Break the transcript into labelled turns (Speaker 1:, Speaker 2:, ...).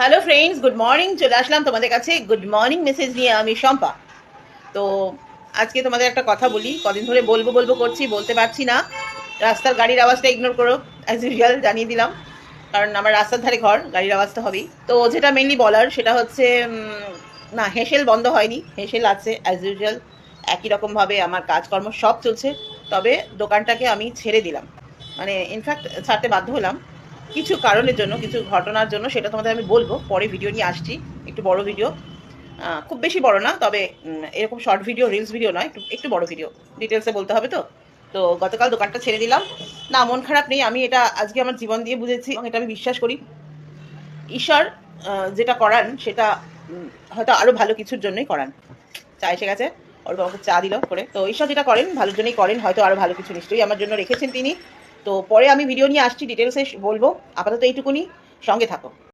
Speaker 1: Hello friends, good morning. চলে আসলাম তোমাদের কাছে গুড মর্নিং মেসেজ নিয়ে। আমি শম্পা। তো আজকে তোমাদের একটা কথা বলি, কদিন ধরে বলবো বলবো করছি, বলতে পারছি না। রাস্তার গাড়ির আওয়াজটা ইগনোর করো, অ্যাজ ইউজুয়াল জানিয়ে দিলাম, কারণ আমার রাস্তার ধারে ঘর, গাড়ির আওয়াজ তো হবেই। তো যেটা মেনলি বলার সেটা হচ্ছে না, হেসেল বন্ধ হয়নি, হেসেল আছে অ্যাজ ইউজুয়াল। একই রকমভাবে আমার কাজকর্ম সব চলছে। তবে দোকানটাকে আমি ছেড়ে দিলাম, মানে ইনফ্যাক্ট ছাড়তে বাধ্য হলাম কিছু কারণের জন্য, কিছু ঘটনার জন্য। সেটা তোমাদের আমি বলবো পরে, ভিডিও নিয়ে আসছি, একটু বড় ভিডিও। খুব বেশি বড় না, তবে এরকম শর্ট ভিডিও, রিলস ভিডিও নয়, একটু একটু বড় ভিডিও, ডিটেলসে বলতে হবে। তো তো গতকাল দোকানটা ছেড়ে দিলাম। না, মন খারাপ নেই, আমি এটা আজকে আমার জীবন দিয়ে বুঝেছি এবং এটা আমি বিশ্বাস করি। ঈশ্বর যেটা করান সেটা হয়তো আরও ভালো কিছুর জন্যই করান। চা এসে গেছে, ওর বাবাকে চা দিল করে। তো ঈশ্বর যেটা করেন ভালোর জন্যই করেন, হয়তো আরও ভালো কিছু নিশ্চয়ই আমার জন্য রেখেছেন তিনি। তো পরে আমি ভিডিও নিয়ে আসছি, ডিটেলসে বলবো। আপাতত এইটুকুনি, সঙ্গে থাকো।